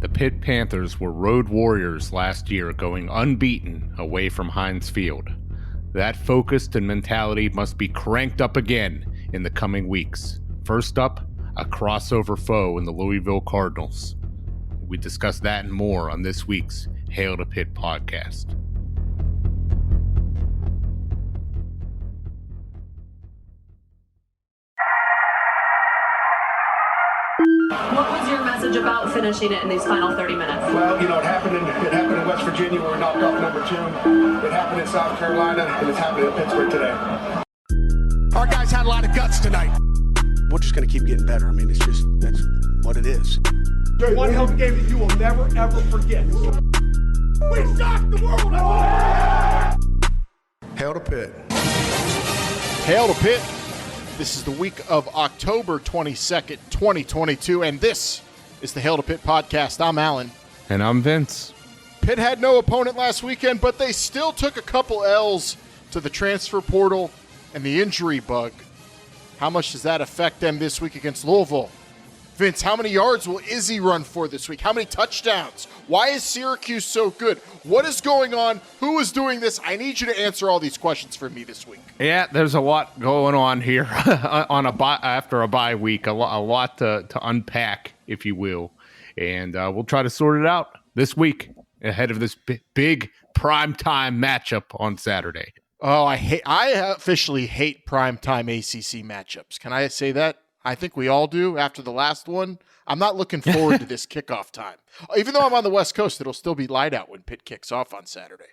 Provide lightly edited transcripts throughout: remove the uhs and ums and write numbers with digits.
The Pitt Panthers were road warriors last year, going unbeaten away from Heinz Field. That focus and mentality must be cranked up again in the coming weeks. First up, a crossover foe in the Louisville Cardinals. We discuss that and more on this week's Hail to Pitt podcast. What was your message about finishing it in these final 30 minutes? Well, you know, it happened in West Virginia where we knocked off number 2. It happened in South Carolina, and it's happening in Pittsburgh today. Our guys had a lot of guts tonight. We're just going to keep getting better. I mean, that's what it is. One hell of a game that you will never, ever forget. We shocked the world! Hail to Pitt. Hail to Pitt. This is the week of October 22nd, 2022, and this is the Hail to Pitt podcast. I'm Alan. And I'm Vince. Pitt had no opponent last weekend, but they still took a couple L's to the transfer portal and the injury bug. How much does that affect them this week against Louisville? Vince, how many yards will Izzy run for this week? How many touchdowns? Why is Syracuse so good? What is going on? Who is doing this? I need you to answer all these questions for me this week. Yeah, there's a lot going on here on after a bye week. A lot to unpack, if you will. And we'll try to sort it out this week ahead of this big primetime matchup on Saturday. Oh, I officially hate primetime ACC matchups. Can I say that? I think we all do after the last one. I'm not looking forward to this kickoff time. Even though I'm on the West Coast, it'll still be light out when Pitt kicks off on Saturday.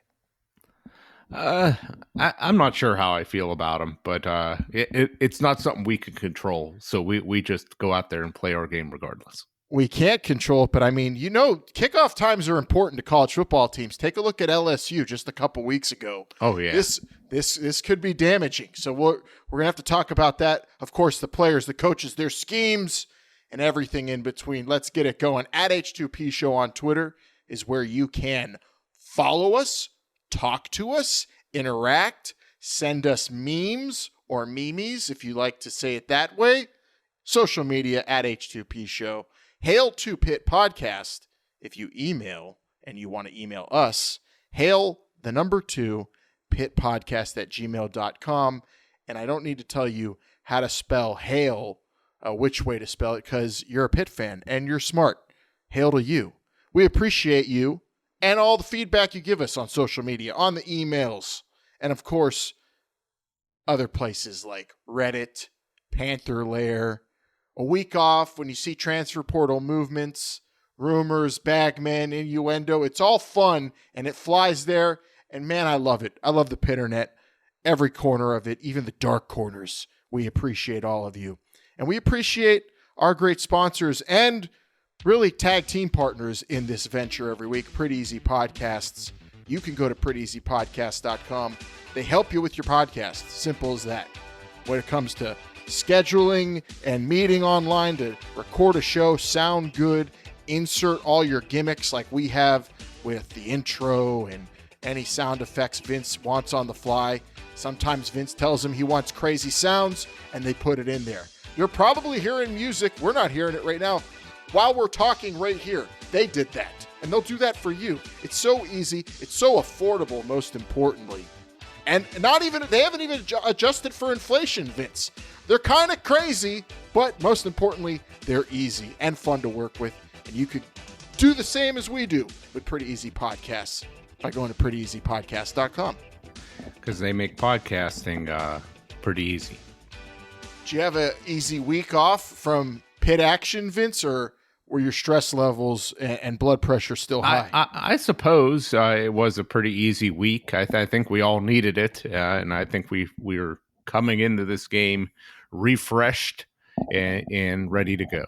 I'm not sure how I feel about them, but it's not something we can control. So we just go out there and play our game regardless. We can't control it, but I mean, you know, kickoff times are important to college football teams. Take a look at LSU just a couple weeks ago. Oh, yeah. This could be damaging. So we're going to have to talk about that. Of course, the players, the coaches, their schemes, and everything in between. Let's get it going. At H2P Show on Twitter is where you can follow us, talk to us, interact, send us memes or memes, if you like to say it that way. Social media at H2P Show. Hail to Pitt podcast. If you email and you want to email us, hail the number 2 pittpodcast@gmail.com. And I don't need to tell you how to spell hail, which way to spell it, because you're a Pitt fan and you're smart. Hail to you. We appreciate you and all the feedback you give us on social media, on the emails, and of course, other places like Reddit, Panther Lair. A week off when you see transfer portal movements, rumors, bagmen, innuendo. It's all fun, and it flies there. And, man, I love it. I love the Pitternet, every corner of it, even the dark corners. We appreciate all of you. And we appreciate our great sponsors and really tag team partners in this venture every week, Pretty Easy Podcasts. You can go to prettyeasypodcast.com. They help you with your podcast. Simple as that. When it comes to scheduling and meeting online to record a show, sound good, insert all your gimmicks like we have with the intro and any sound effects Vince wants on the fly. Sometimes Vince tells him he wants crazy sounds and they put it in there. You're probably hearing music. We're not hearing it right now. While we're talking right here, they did that and they'll do that for you. It's so easy. It's so affordable, most importantly. And they haven't even adjusted for inflation, Vince. They're kind of crazy, but most importantly, they're easy and fun to work with. And you could do the same as we do with Pretty Easy Podcasts by going to prettyeasypodcast.com. Because they make podcasting pretty easy. Do you have an easy week off from Pitt action, Vince, or were your stress levels and blood pressure still high? I suppose it was a pretty easy week. I think we all needed it, and I think we were coming into this game refreshed and ready to go.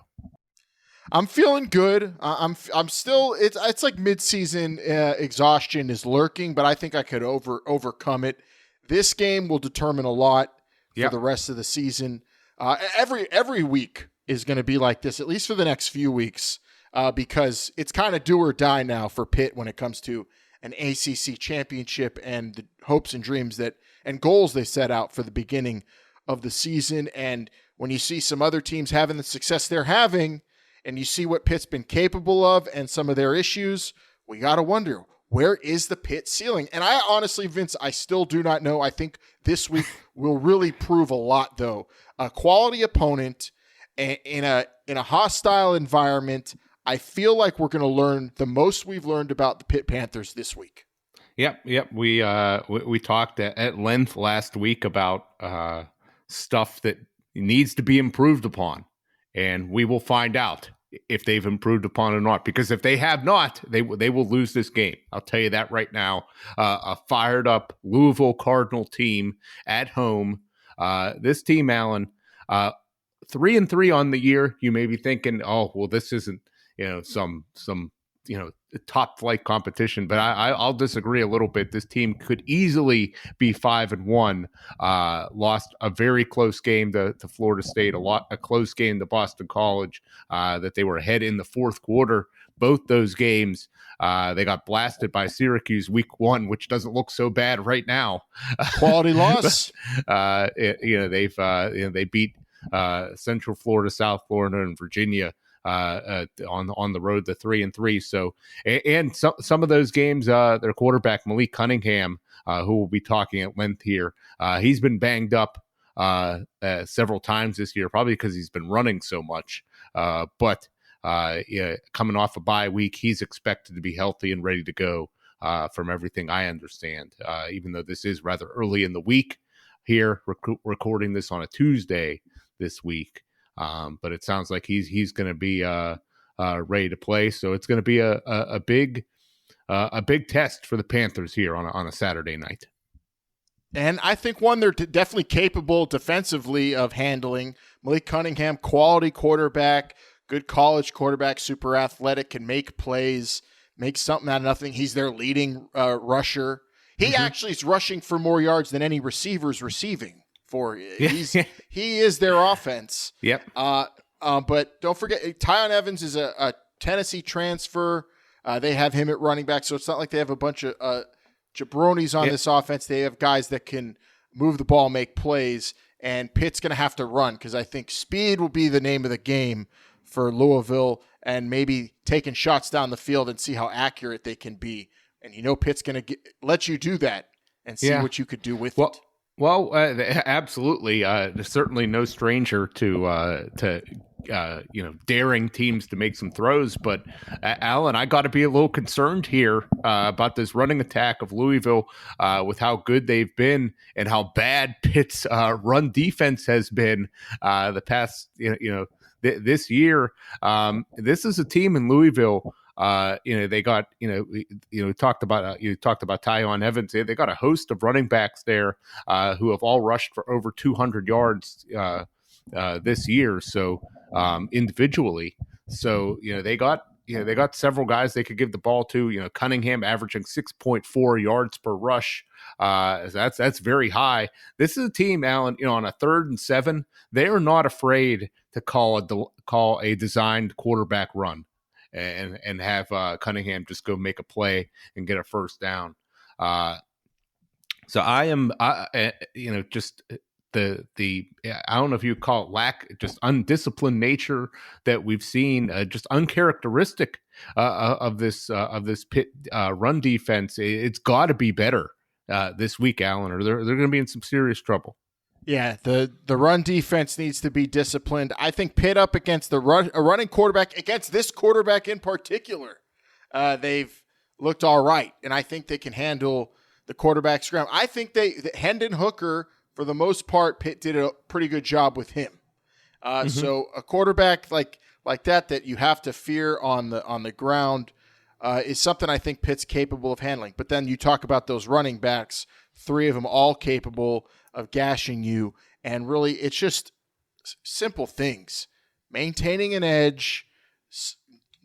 I'm feeling good. I'm still. It's like mid-season exhaustion is lurking, but I think I could overcome it. This game will determine a lot for the rest of the season. Every week is going to be like this, at least for the next few weeks, because it's kind of do or die now for Pitt when it comes to an ACC championship and the hopes and dreams and goals they set out for the beginning of the season. And when you see some other teams having the success they're having, and you see what Pitt's been capable of and some of their issues, we got to wonder, where is the Pitt ceiling? And I honestly, Vince, I still do not know. I think this week will really prove a lot, though. A quality opponent in a hostile environment. I feel like we're going to learn the most we've learned about the Pitt Panthers this week. Yep. We talked at length last week about stuff that needs to be improved upon, and we will find out if they've improved upon or not. Because if they have not, they will lose this game. I'll tell you that right now. A fired up Louisville Cardinal team at home. This team, Alan, 3-3 on the year. You may be thinking, oh, well, this isn't some top flight competition, but I'll disagree a little bit. This team could easily be 5-1. Lost a very close game to Florida State, a close game to Boston College, that they were ahead in the fourth quarter. Both those games, they got blasted by Syracuse week 1, which doesn't look so bad right now. Quality loss. They beat Central Florida, South Florida, and Virginia on the road to 3-3. So, and some of those games, their quarterback Malik Cunningham, who we'll be talking at length here, he's been banged up several times this year, probably because he's been running so much. But coming off a bye week, he's expected to be healthy and ready to go. From everything I understand, even though this is rather early in the week here, recording this on a Tuesday this week. But it sounds like he's going to be ready to play. So it's going to be a big test for the Panthers here on a Saturday night. And I think one they're definitely capable defensively of handling. Malik Cunningham, quality quarterback, good college quarterback, super athletic, can make plays, make something out of nothing. He's their leading rusher. He actually is rushing for more yards than any receivers receiving. He is their offense. Yep. But don't forget, Tyon Evans is a Tennessee transfer. They have him at running back, so it's not like they have a bunch of jabronis on this offense. They have guys that can move the ball, make plays, and Pitt's going to have to run because I think speed will be the name of the game for Louisville, and maybe taking shots down the field and see how accurate they can be. And Pitt's going to let you do that and see what you could do with it. Well, absolutely. There's certainly no stranger to daring teams to make some throws. But Alan, I got to be a little concerned here about this running attack of Louisville with how good they've been and how bad Pitt's run defense has been the past this year. This is a team in Louisville. They got, you talked about Tyon Evans. They got a host of running backs there who have all rushed for over 200 yards this year. So individually, so they got several guys they could give the ball to. Cunningham averaging 6.4 yards per rush. That's very high. This is a team, Alan. On a 3rd and 7, they are not afraid to call a designed quarterback run. And have Cunningham just go make a play and get a first down. So I am, just the I don't know if you call it just undisciplined nature that we've seen, just uncharacteristic of this Pitt run defense. It's got to be better this week, Alan, or they're going to be in some serious trouble. Yeah, the run defense needs to be disciplined. I think Pitt up against a running quarterback, against this quarterback in particular, they've looked all right, and I think they can handle the quarterback scrum. I think Hendon Hooker, for the most part, Pitt did a pretty good job with him. So a quarterback like that you have to fear on the ground is something I think Pitt's capable of handling. But then you talk about those running backs, 3 of them all capable of gashing you, and really it's just simple things. Maintaining an edge,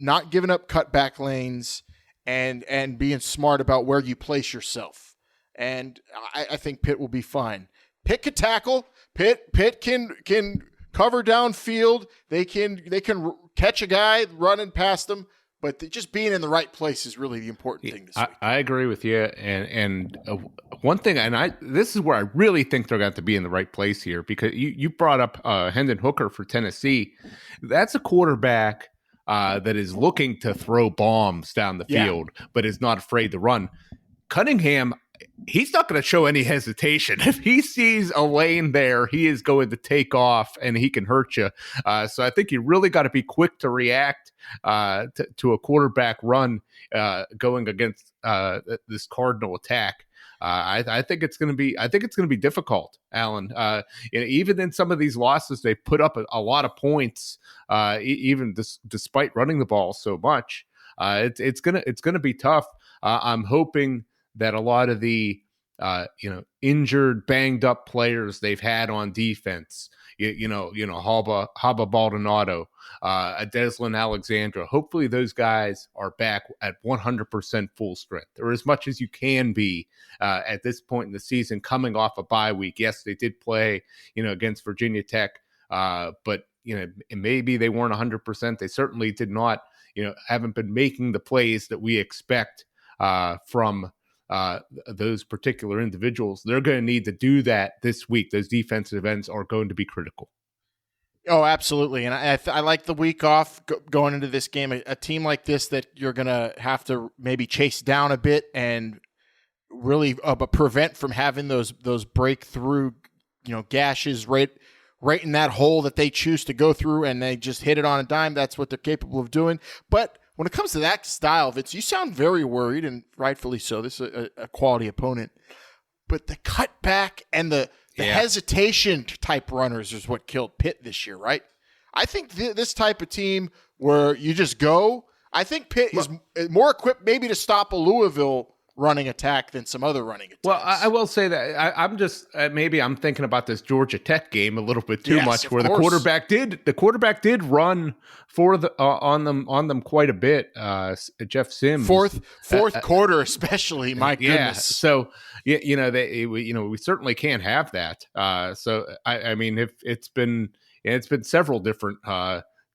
not giving up cutback lanes, and being smart about where you place yourself. And I think Pitt will be fine. Pitt can tackle. Pitt can cover downfield. They can catch a guy running past them. But just being in the right place is really the important thing this week. I agree with you. And one thing, and this is where I really think they're going to be in the right place here, because you brought up Hendon Hooker for Tennessee. That's a quarterback that is looking to throw bombs down the field, but is not afraid to run. Cunningham, he's not going to show any hesitation. If he sees a lane there, he is going to take off and he can hurt you. So I think you really got to be quick to react to a quarterback run going against this Cardinal attack. I think it's going to be difficult, Alan. Even in some of these losses, they put up a lot of points, even despite running the ball so much. It's gonna be tough. I'm hoping that a lot of the injured, banged up players they've had on defense, Haba Baldonado, Adeslin Alexandra, hopefully those guys are back at 100% full strength, or as much as you can be at this point in the season, coming off a bye week. Yes, they did play, against Virginia Tech, but maybe they weren't 100%. They certainly did not, haven't been making the plays that we expect from those particular individuals. They're going to need to do that this week. Those defensive ends are going to be critical. Oh, absolutely. And I like the week off going into this game. A team like this that you're going to have to maybe chase down a bit and really prevent from having those breakthrough, gashes right in that hole that they choose to go through, and they just hit it on a dime. That's what they're capable of doing. But when it comes to that style, Vince, you sound very worried, and rightfully so. This is a quality opponent. But the cutback and the hesitation type runners is what killed Pitt this year, right? I think this type of team where you just go, I think Pitt is more equipped maybe to stop a Louisville running attack than some other running attacks. Well, I will say that I'm just maybe I'm thinking about this Georgia Tech game a little bit too much, where the quarterback did run for on them quite a bit. Jeff Sims, fourth quarter especially. My goodness. Yeah. So we certainly can't have that. So I mean, if it's been several different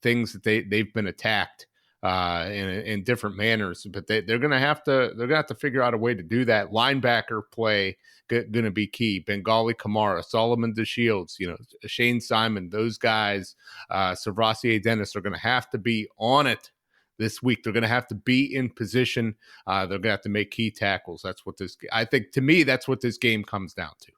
things that they've been attacked in different manners, but they're gonna have to figure out a way to do that. Linebacker play gonna be key. Bengali Kamara, Solomon DeShields, Shane Simon, those guys, Servassier Dennis are gonna have to be on it this week. They're gonna have to be in position. They're gonna have to make key tackles. That's what to me that's what this game comes down to.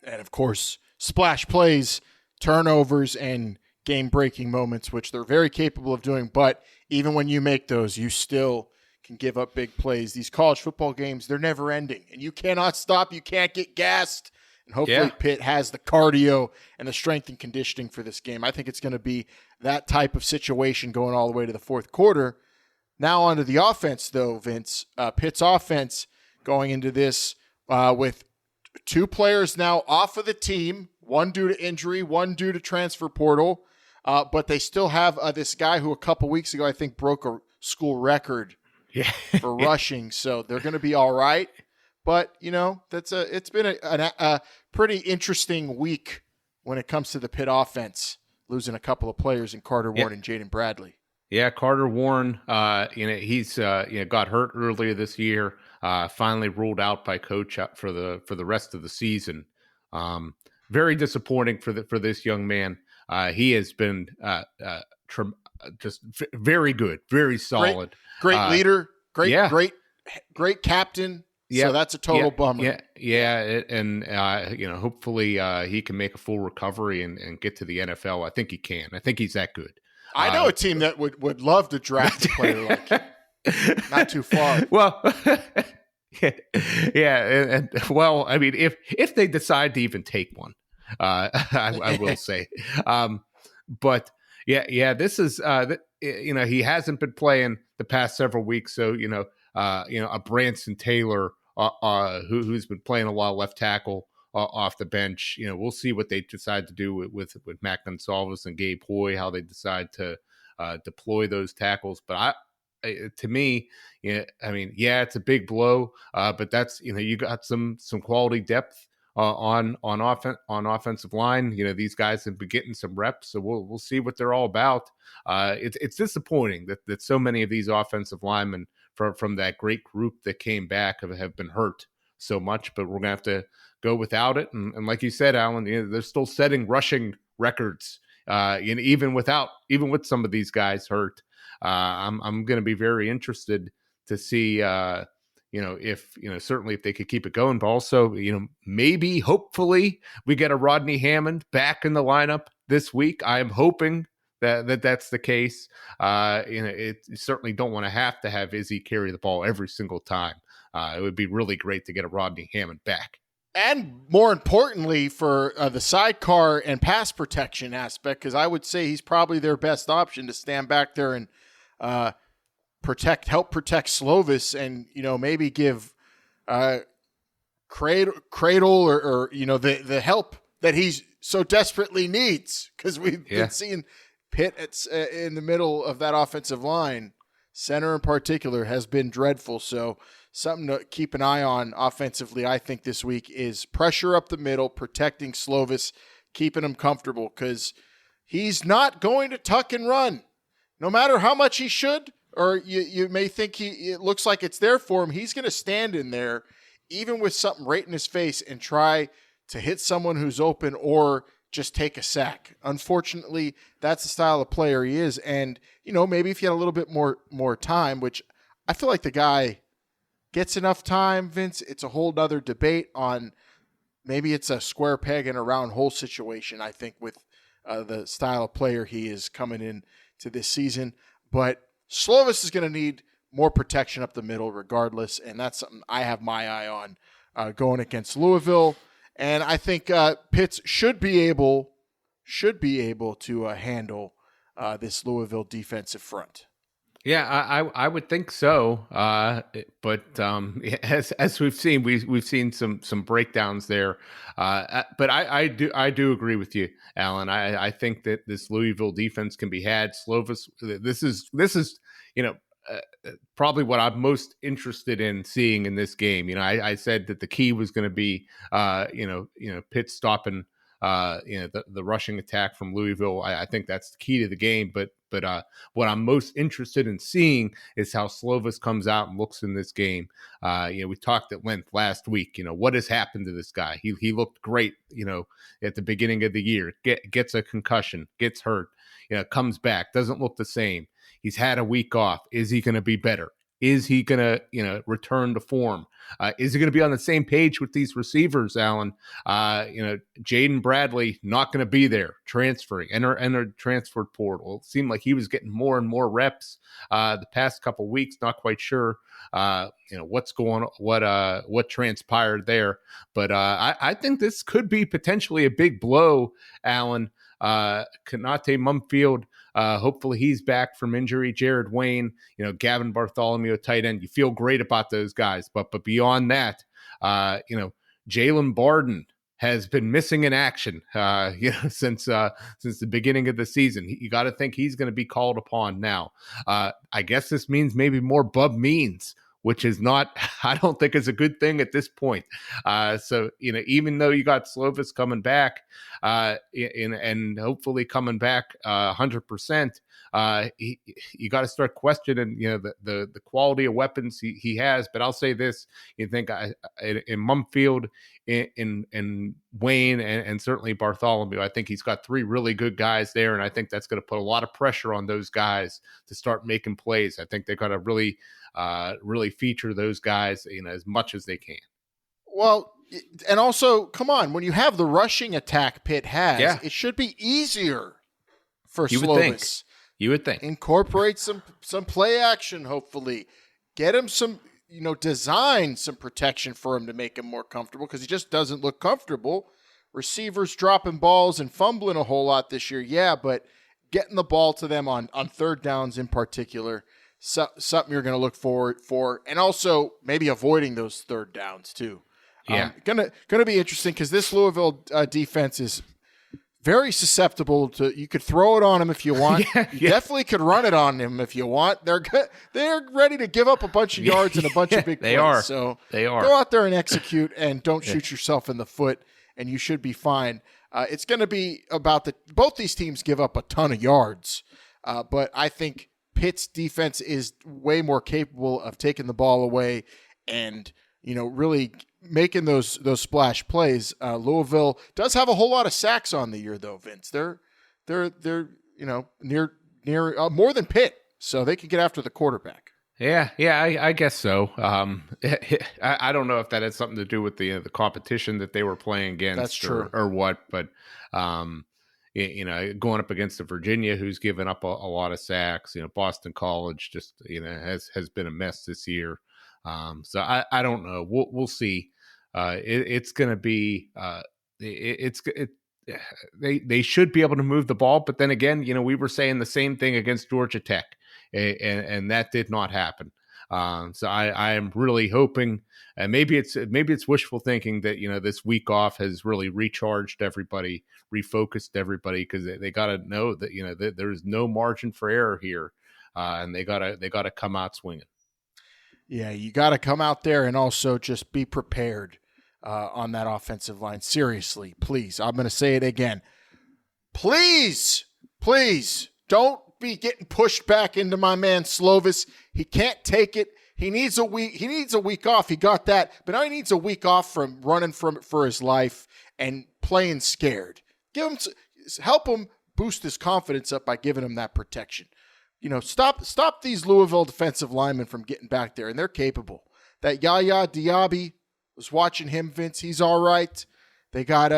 And of course, splash plays, turnovers, and game-breaking moments, which they're very capable of doing. But even when you make those, you still can give up big plays. These college football games, they're never ending, and you cannot stop. You can't get gassed. And hopefully Pitt has the cardio and the strength and conditioning for this game. I think it's going to be that type of situation going all the way to the fourth quarter. Now on to the offense, though, Vince. Pitt's offense going into this with two players now off of the team, one due to injury, one due to transfer portal. But they still have this guy who a couple weeks ago, I think, broke a school record for rushing. So they're going to be all right. But, it's been a pretty interesting week when it comes to the Pitt offense, losing a couple of players in Carter Warren and Jaden Bradley. Yeah, Carter Warren, he's got hurt earlier this year, finally ruled out by coach for the rest of the season. Very disappointing for this young man. He has been just very good, very solid. Great leader, great captain. Yeah, so that's a total bummer. And hopefully he can make a full recovery and get to the NFL. I think he can. I think he's that good. I know a team that would love to draft a player like him. Not too far. Well, and well, I mean, if they decide to even take one. I will say, but this is he hasn't been playing the past several weeks, so a Branson Taylor who's been playing a lot of left tackle off the bench. We'll see what they decide to do with Mac Gonsalves and Gabe Hoy, how they decide to deploy those tackles. But to me, it's a big blow, but that's you got some quality depth. On offensive line, these guys have been getting some reps, so we'll see what they're all about. It's disappointing that so many of these offensive linemen from that great group that came back have been hurt so much, but we're gonna have to go without it. And like you said, Alan, they're still setting rushing records, even with some of these guys hurt. I'm going to be very interested to see, if, certainly if they could keep it going, but also, maybe, hopefully we get a Rodney Hammond back in the lineup this week. I am hoping that's the case. You certainly don't want to have Izzy carry the ball every single time. It would be really great to get a Rodney Hammond back. And more importantly, for the sidecar and pass protection aspect, because I would say he's probably their best option to stand back there and help protect Slovis, and maybe give Cradle or the help that he's so desperately needs, because we've been seeing Pitt in the middle of that offensive line. Center in particular has been dreadful. So something to keep an eye on offensively, I think, this week is pressure up the middle, protecting Slovis, keeping him comfortable, because he's not going to tuck and run. No matter how much he should, or you may think it looks like it's there for him, he's going to stand in there, even with something right in his face, and try to hit someone who's open or just take a sack. Unfortunately, that's the style of player he is. And, maybe if you had a little bit more time, which I feel like the guy gets enough time, Vince, it's a whole nother debate on maybe it's a square peg in a round hole situation, I think, with the style of player he is coming in to this season. But Slovis is going to need more protection up the middle regardless, and that's something I have my eye on going against Louisville. And I think Pitts should be able to handle this Louisville defensive front. Yeah, I would think so. But as we've seen, we've seen some breakdowns there. But I do agree with you, Alan. I think that this Louisville defense can be had. Slovis, this is probably what I'm most interested in seeing in this game. I said that the key was going to be Pitt stopping the rushing attack from Louisville. I think that's the key to the game. But what I'm most interested in seeing is how Slovis comes out and looks in this game. We talked at length last week. What has happened to this guy? He looked great. At the beginning of the year, gets a concussion, gets hurt. Comes back, doesn't look the same. He's had a week off. Is he going to be better? Is he going to, return to form? Is he going to be on the same page with these receivers, Alan? Jaden Bradley not going to be there, transferring, enter transfer portal. It seemed like he was getting more and more reps the past couple of weeks. Not quite sure, what's going on, what transpired there. But I think this could be potentially a big blow, Alan. Kanate Mumfield, hopefully he's back from injury. Jared Wayne, Gavin Bartholomew, tight end. You feel great about those guys, but beyond that, Jalen Barden has been missing in action, since the beginning of the season. You got to think he's going to be called upon now. I guess this means maybe more Bub Means, which is not, I don't think is a good thing at this point. So, even though you got Slovis coming back and hopefully coming back 100%, you got to start questioning, the quality of weapons he has. But I'll say this, you think in Mumfield, in Wayne, and certainly Bartholomew, I think he's got three really good guys there. And I think that's going to put a lot of pressure on those guys to start making plays. I think they got to really feature those guys, as much as they can. Well, and also, come on, when you have the rushing attack Pitt has, it should be easier for Slovis. You would think. Incorporate some play action, hopefully. Get him some, design some protection for him to make him more comfortable, because he just doesn't look comfortable. Receivers dropping balls and fumbling a whole lot this year, but getting the ball to them on third downs in particular, something you're going to look forward for, and also maybe avoiding those third downs too. Yeah, gonna be interesting, because this Louisville defense is very susceptible to. You could throw it on them if you want. You definitely could run it on them if you want. They're ready to give up a bunch of yards and a bunch of big plays. They are. Go out there and execute, and don't shoot yourself in the foot, and you should be fine. It's going to be about both these teams give up a ton of yards, but I think Pitt's defense is way more capable of taking the ball away and, really making those splash plays. Louisville does have a whole lot of sacks on the year, though, Vince. They're near more than Pitt so they can get after the quarterback. Yeah, I guess so. I don't know if that had something to do with the competition that they were playing against. That's true. Or what, but going up against the Virginia, who's given up a lot of sacks. Boston College just has been a mess this year. So I don't know. We'll see. It's going to be they should be able to move the ball, but then again, we were saying the same thing against Georgia Tech. And that did not happen. So I am really hoping, and maybe it's wishful thinking that this week off has really recharged everybody, refocused everybody, because they got to know that that there is no margin for error here, and they got to come out swinging. Yeah, you got to come out there and also just be prepared on that offensive line. Seriously, please. I'm going to say it again. Please don't be getting pushed back into my man Slovis. He can't take it. He needs a week off. He got that, but now he needs a week off from running for his life and playing scared. Help him boost his confidence up by giving him that protection. Stop these Louisville defensive linemen from getting back there, and they're capable. That Yaya Diaby, was watching him, Vince. He's all right. They got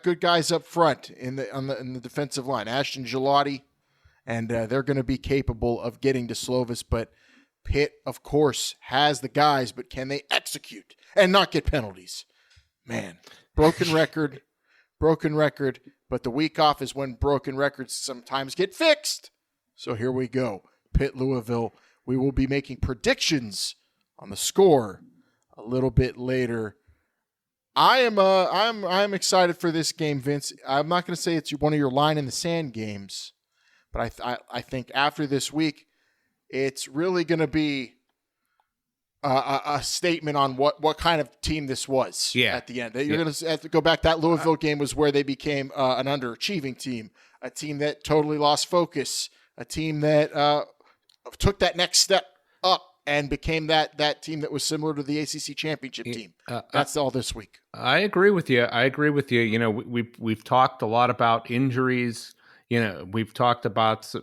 good guys up front in the defensive line. Ashton Gelati. And they're going to be capable of getting to Slovis. But Pitt, of course, has the guys, but can they execute and not get penalties? Man, broken record. But the week off is when broken records sometimes get fixed. So here we go. Pitt, Louisville. We will be making predictions on the score a little bit later. I'm excited for this game, Vince. I'm not going to say it's one of your line in the sand games. But I think after this week, it's really going to be a statement on what kind of team this was at the end. You're going to have to go back. That Louisville game was where they became an underachieving team, a team that totally lost focus, a team that took that next step up and became that team that was similar to the ACC championship team. That's all this week. I agree with you. We've talked a lot about injuries. We've talked about,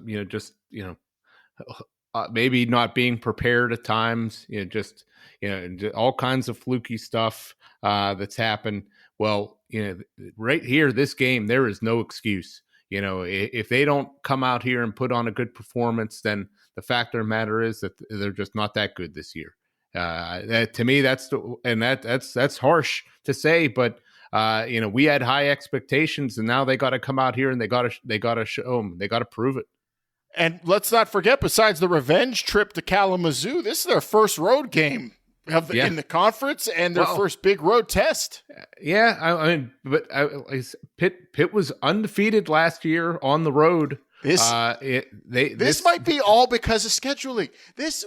maybe not being prepared at times, all kinds of fluky stuff that's happened. Well, right here, this game, there is no excuse. If they don't come out here and put on a good performance, then the fact of the matter is that they're just not that good this year. To me, that's harsh to say, but we had high expectations, and now they got to come out here and they got to show them. They got to prove it. And let's not forget, besides the revenge trip to Kalamazoo, this is their first road game in the conference and their first big road test. Yeah, Pitt was undefeated last year on the road. This might be all because of scheduling.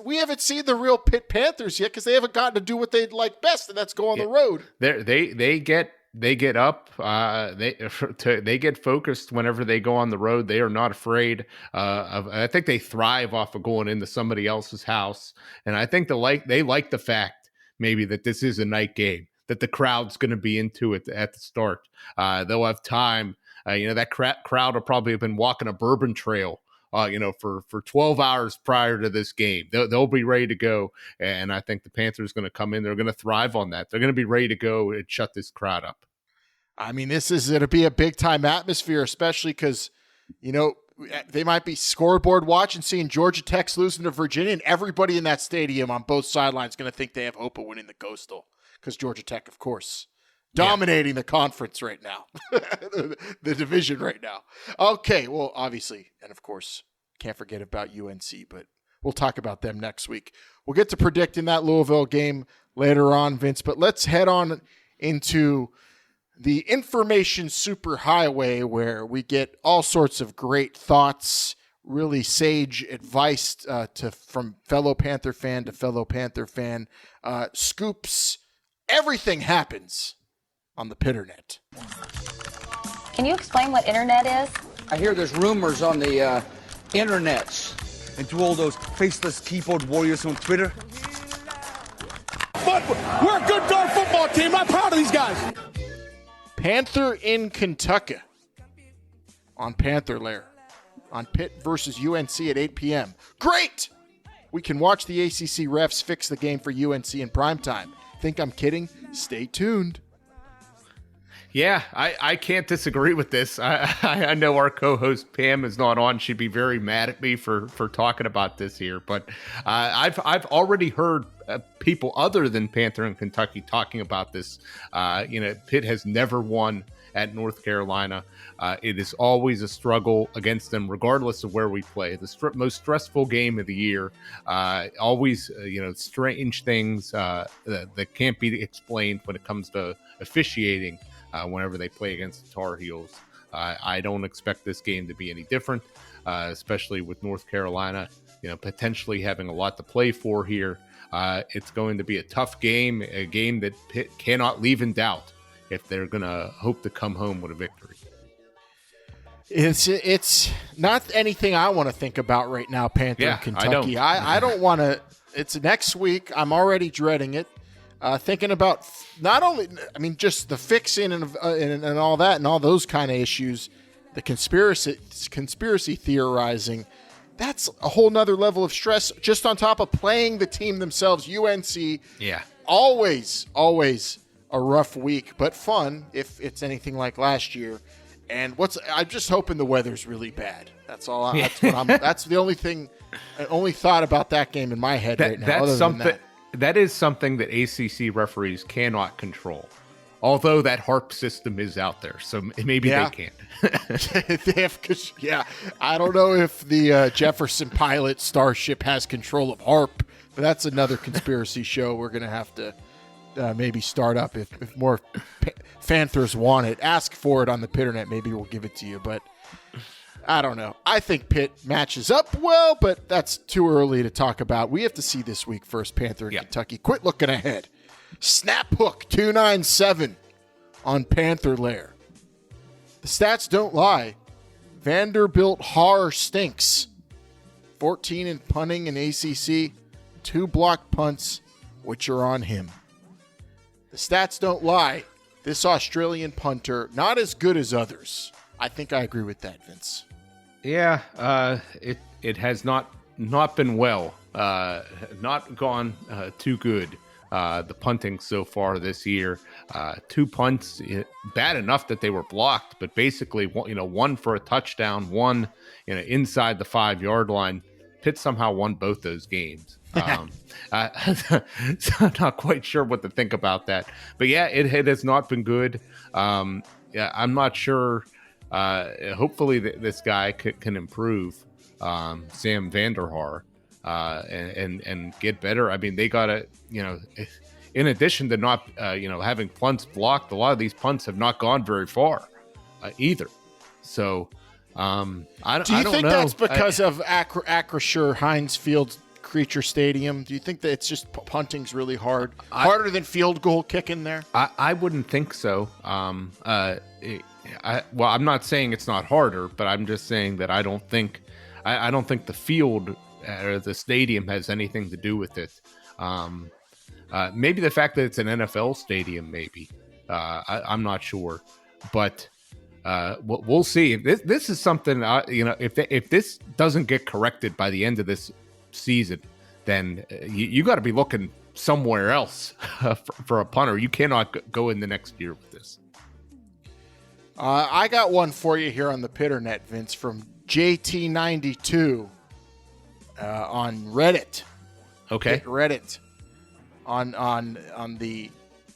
We haven't seen the real Pitt Panthers yet because they haven't gotten to do what they like best, and that's go on the road. They get up. They get focused whenever they go on the road. They are not afraid of. I think they thrive off of going into somebody else's house, and I think they like the fact maybe that this is a night game, that the crowd's going to be into it at the start. They'll have time. That crowd will probably have been walking a bourbon trail, for 12 hours prior to this game. They'll be ready to go. And I think the Panthers are going to come in. They're going to thrive on that. They're going to be ready to go and shut this crowd up. I mean, this is going to be a big time atmosphere, especially because, they might be scoreboard watching, seeing Georgia Tech's losing to Virginia, and everybody in that stadium on both sidelines is going to think they have hope of winning the Coastal because Georgia Tech, of course, dominating the conference right now, the division right now. Okay, well, obviously, and of course, can't forget about UNC, but we'll talk about them next week. We'll get to predicting that Louisville game later on, Vince, but let's head on into the information superhighway where we get all sorts of great thoughts, really sage advice from fellow Panther fan to fellow Panther fan, scoops. Everything happens on the Pitternet. Can you explain what internet is? I hear there's rumors on the internets. And to all those faceless keyboard warriors on Twitter. But we're a good darn football team. I'm proud of these guys. Panther in Kentucky on Panther Lair. on Pitt versus UNC at 8 p.m. Great! We can watch the ACC refs fix the game for UNC in primetime. Think I'm kidding? Stay tuned. Yeah, I can't disagree with this. I know our co-host Pam is not on. She'd be very mad at me for talking about this here. But I've already heard people other than Panther and Kentucky talking about this. Pitt has never won at North Carolina. It is always a struggle against them, regardless of where we play. The most stressful game of the year. Always, strange things that can't be explained when it comes to officiating. Whenever they play against the Tar Heels. I don't expect this game to be any different, especially with North Carolina, potentially having a lot to play for here. It's going to be a tough game, a game that Pitt cannot leave in doubt if they're going to hope to come home with a victory. It's not anything I want to think about right now, Panther and Kentucky. I don't want to. It's next week. I'm already dreading it. Thinking about not only, just the fixing and all that and all those kind of issues, the conspiracy theorizing, that's a whole nother level of stress just on top of playing the team themselves. UNC, always a rough week, but fun if it's anything like last year. And I'm just hoping the weather's really bad. That's all. That's the only thought about that game in my head right now. That's something. That is something that ACC referees cannot control, although that HARP system is out there, so maybe they can. I don't know if the Jefferson pilot Starship has control of HARP, but that's another conspiracy show we're going to have to maybe start up if more Panthers want it. Ask for it on the Pitternet. Maybe we'll give it to you, but I don't know. I think Pitt matches up well, but that's too early to talk about. We have to see this week first, Panther and Kentucky. Quit looking ahead. Snap hook 297 on Panther Lair. The stats don't lie. Vanderbilt Har stinks. 14 in punting in ACC, 2 blocked punts, which are on him. The stats don't lie. This Australian punter, not as good as others. I think I agree with that, Vince. Yeah, it has not been well, not gone too good. The punting so far this year, 2 punts, bad enough that they were blocked, but basically, one for a touchdown, one inside the 5-yard line. Pitt somehow won both those games. So I'm not quite sure what to think about that, but yeah, it has not been good. I'm not sure. Hopefully this guy can improve, Sam Vanderhaar, and get better. I mean, they gotta, in addition to not, having punts blocked, a lot of these punts have not gone very far, either. So, I don't know. Do you think that's because of Acrisure Heinz Field Creature Stadium? Do you think that it's just punting's really hard, harder than field goal kicking there? I wouldn't think so. I'm not saying it's not harder, but I'm just saying that I don't think the field or the stadium has anything to do with it. Maybe the fact that it's an NFL stadium, maybe. I'm not sure, but we'll see. This is something, if this doesn't get corrected by the end of this season, then you got to be looking somewhere else for a punter. You cannot go in the next year with this. I got one for you here on the Pitternet, Vince, from JT92 on Reddit. Okay. Reddit on the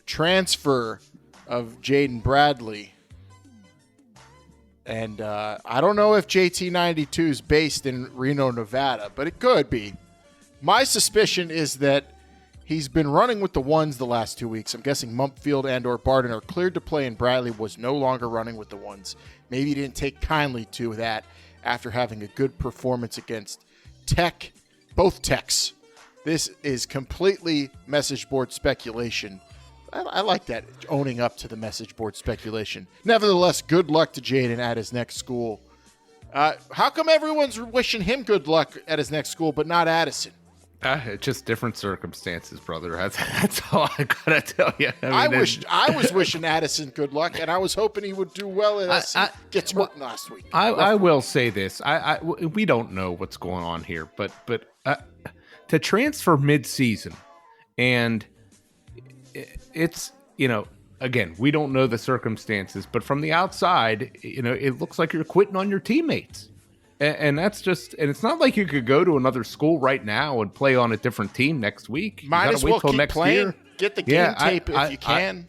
transfer of Jaden Bradley. And I don't know if JT92 is based in Reno, Nevada, but it could be. My suspicion is that he's been running with the ones the last 2 weeks. I'm guessing Mumpfield and or Barden are cleared to play, and Bradley was no longer running with the ones. Maybe he didn't take kindly to that after having a good performance against Tech, both Techs. This is completely message board speculation. I like that, owning up to the message board speculation. Nevertheless, good luck to Jaden at his next school. How come everyone's wishing him good luck at his next school, but not Addison? Just different circumstances, brother. That's all I gotta tell you. I was wishing Addison good luck, and I was hoping he would do well. And gets hurt last week. I will say this: we don't know what's going on here, but to transfer mid-season, and it's again, we don't know the circumstances, but from the outside, it looks like you're quitting on your teammates. And that's just, and it's not like you could go to another school right now and play on a different team next week. Might as well keep playing. Year. Get the game tape if you can.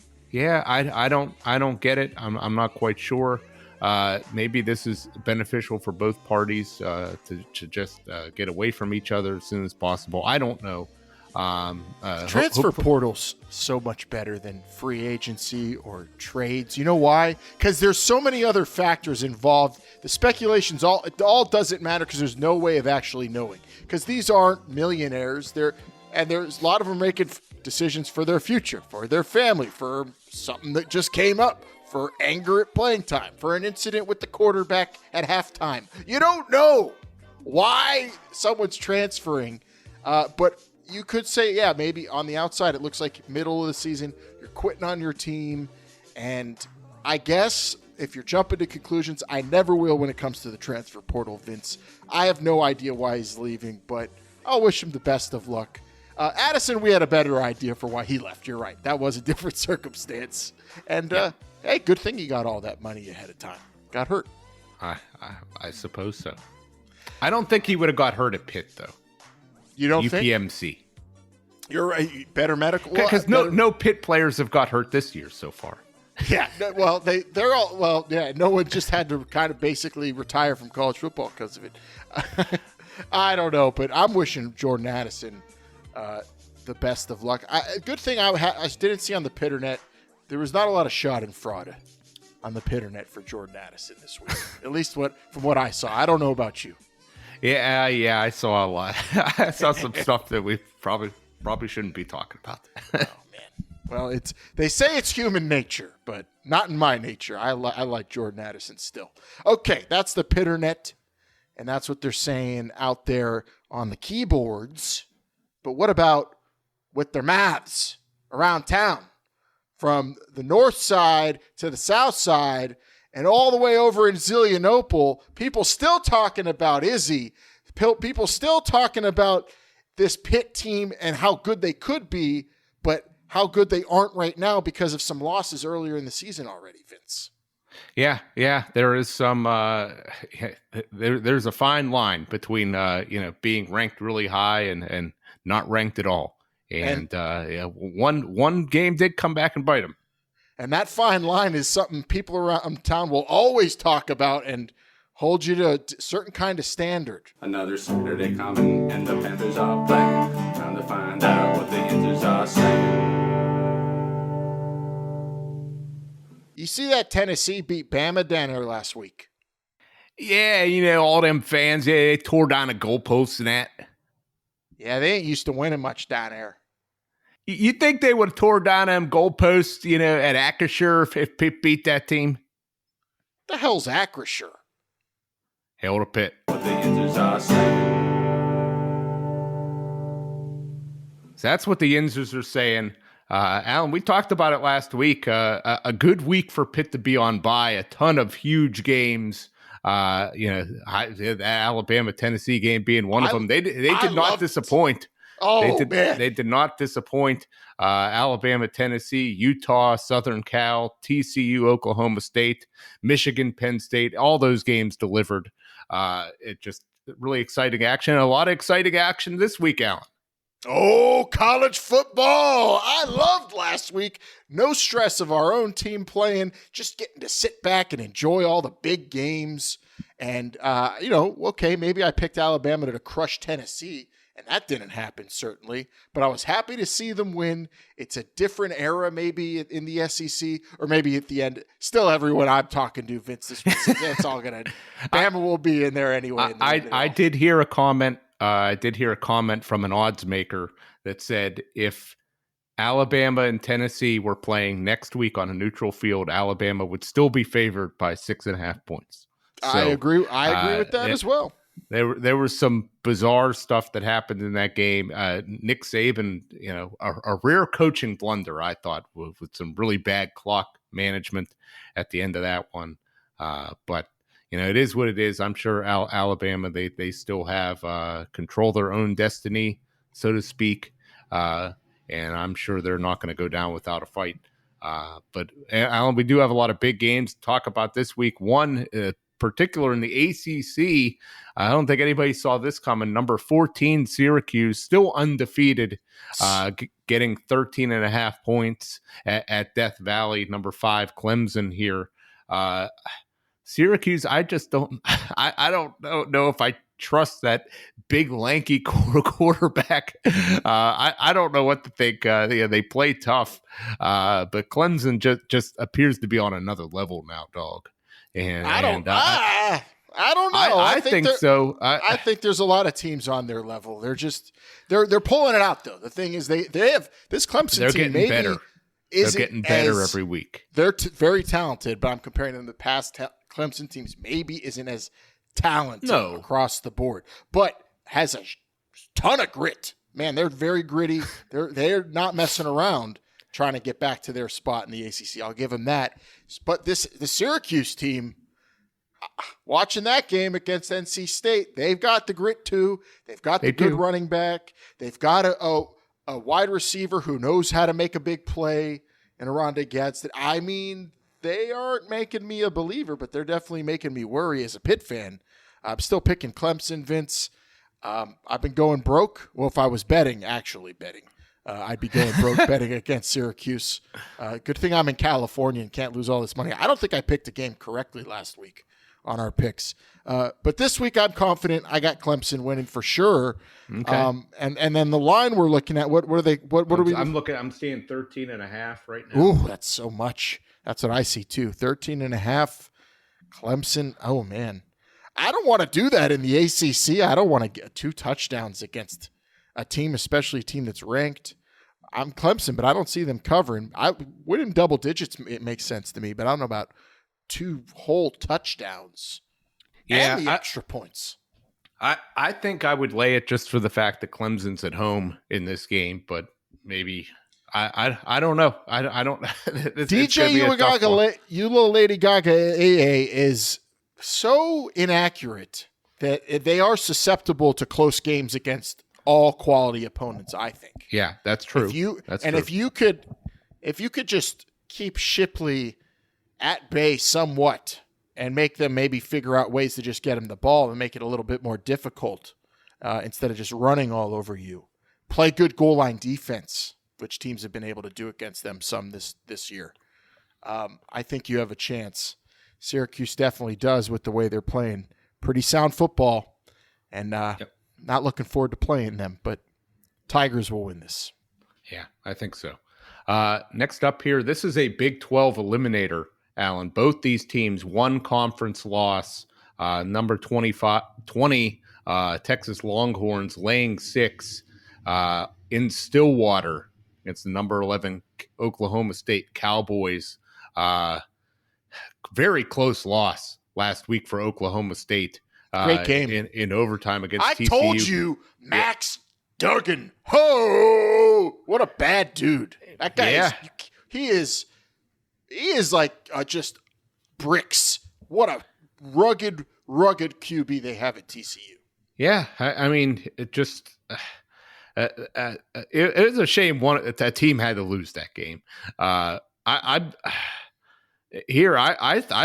I don't get it. I'm not quite sure. Maybe this is beneficial for both parties to just get away from each other as soon as possible. I don't know. Transfer portal's so much better than free agency or trades. You know why? Because there's so many other factors involved. The speculations it all doesn't matter because there's no way of actually knowing. Because these aren't millionaires. There's a lot of them making decisions for their future, for their family, for something that just came up, for anger at playing time, for an incident with the quarterback at halftime. You don't know why someone's transferring, but you could say, yeah, maybe on the outside, it looks like middle of the season, you're quitting on your team. And I guess if you're jumping to conclusions, I never will when it comes to the transfer portal, Vince. I have no idea why he's leaving, but I'll wish him the best of luck. Addison, we had a better idea for why he left. You're right. That was a different circumstance. And, hey, good thing he got all that money ahead of time. Got hurt. I suppose so. I don't think he would have got hurt at Pitt, though. You don't UPMC. think? You're right. Better medical. Because no Pitt players have got hurt this year so far. Yeah. Well, they're all. Well, yeah. No one just had to kind of basically retire from college football because of it. I don't know, but I'm wishing Jordan Addison the best of luck. Good thing I didn't see on the Pitternet. There was not a lot of schadenfreude on the Pitternet for Jordan Addison this week. At least from what I saw. I don't know about you. Yeah, I saw a lot. I saw some stuff that we probably shouldn't be talking about. Oh man. Well, they say it's human nature, but not in my nature. I like Jordan Addison still. Okay, that's the Pitternet, and that's what they're saying out there on the keyboards. But what about with their mouths around town, from the north side to the south side? And all the way over in Zillionople, people still talking about Izzy. People still talking about this Pitt team and how good they could be, but how good they aren't right now because of some losses earlier in the season already, Vince. Yeah. There is some. There's a fine line between being ranked really high and not ranked at all. And one game did come back and bite them. And that fine line is something people around town will always talk about and hold you to a certain kind of standard. Another Saturday coming, and the Panthers are playing. Trying to find out what the answers are saying. You see that Tennessee beat Bama down there last week? Yeah, all them fans, they tore down a goalpost and that. Yeah, they ain't used to winning much down there. You think they would have tore down them goalposts, at Acrisure if Pitt beat that team? The hell's Acrisure? Hell to Pitt. What the answers are saying. So that's what the Yinzers are saying. Alan, we talked about it last week. A good week for Pitt to be on bye. A ton of huge games. The Alabama-Tennessee game being one of them. They did not disappoint. Man. They did not disappoint. Alabama, Tennessee, Utah, Southern Cal, TCU, Oklahoma State, Michigan, Penn State, all those games delivered. It just really exciting action. A lot of exciting action this week, Alan. Oh, college football. I loved last week. No stress of our own team playing, just getting to sit back and enjoy all the big games. And, okay, maybe I picked Alabama to crush Tennessee. And that didn't happen, certainly. But I was happy to see them win. It's a different era, maybe, in the SEC, or maybe at the end. Still, everyone I'm talking to, Vince, it's all going to – Bama will be in there anyway. I did hear a comment. I did hear a comment from an odds maker that said if Alabama and Tennessee were playing next week on a neutral field, Alabama would still be favored by 6.5 points. So, I agree with that as well. There was some bizarre stuff that happened in that game. Nick Saban, a rare coaching blunder, I thought, with some really bad clock management at the end of that one. But it is what it is. I'm sure Alabama, they still have control their own destiny, so to speak. And I'm sure they're not going to go down without a fight. But Alan, we do have a lot of big games to talk about this week. One particular in the ACC, I don't think anybody saw this coming. Number 14, Syracuse, still undefeated, getting 13.5 points at Death Valley. Number 5, Clemson here. Syracuse, I just don't. I don't know if I trust that big lanky quarterback. I don't know what to think. They play tough, but Clemson just appears to be on another level now, dog. And I don't know. I think so. I think there's a lot of teams on their level. They're pulling it out though. The thing is, they have this Clemson they're team. Getting better. They're getting better every week. They're very talented, but I'm comparing them to past Clemson teams. Maybe isn't as talented across the board, but has a ton of grit. Man, they're very gritty. They're not messing around trying to get back to their spot in the ACC. I'll give them that. But the Syracuse team, watching that game against NC State, they've got the grit too. They've got the good running back. They've got a wide receiver who knows how to make a big play in Aronde Gadsden. I mean, they aren't making me a believer, but they're definitely making me worry as a Pitt fan. I'm still picking Clemson, Vince. I've been going broke. Well, if I was actually betting, I'd be going broke betting against Syracuse. Good thing I'm in California and can't lose all this money. I don't think I picked a game correctly last week on our picks. But this week I'm confident I got Clemson winning for sure. Okay. And then the line we're looking at, what are they? What are we? I'm seeing 13.5 right now. Ooh, that's so much. That's what I see too. 13.5 Clemson. Oh man. I don't want to do that in the ACC. I don't want to get 2 touchdowns against a team, especially a team that's ranked. I'm Clemson, but I don't see them covering. I winning double digits, it makes sense to me, but I don't know about 2 whole touchdowns and the extra points. I think I would lay it just for the fact that Clemson's at home in this game, but maybe I don't know. I don't. DJ you little Lady Gaga AA is so inaccurate that they are susceptible to close games against all quality opponents, I think. Yeah, that's true. If you could just keep Shipley at bay somewhat and make them maybe figure out ways to just get him the ball and make it a little bit more difficult instead of just running all over you. Play good goal line defense, which teams have been able to do against them some this year. I think you have a chance. Syracuse definitely does with the way they're playing. Pretty sound football, and not looking forward to playing them, but Tigers will win this. Yeah, I think so. Next up here, this is a Big 12 eliminator, Alan. Both these teams, one conference loss. Number 20, Texas Longhorns laying 6 in Stillwater against the number 11 Oklahoma State Cowboys. Very close loss last week for Oklahoma State. Great game in overtime against TCU. I told you, Max Duggan. Ho! What a bad dude. That guy is like just bricks. What a rugged QB they have at TCU. Yeah, I mean, it just it is a shame that team had to lose that game. I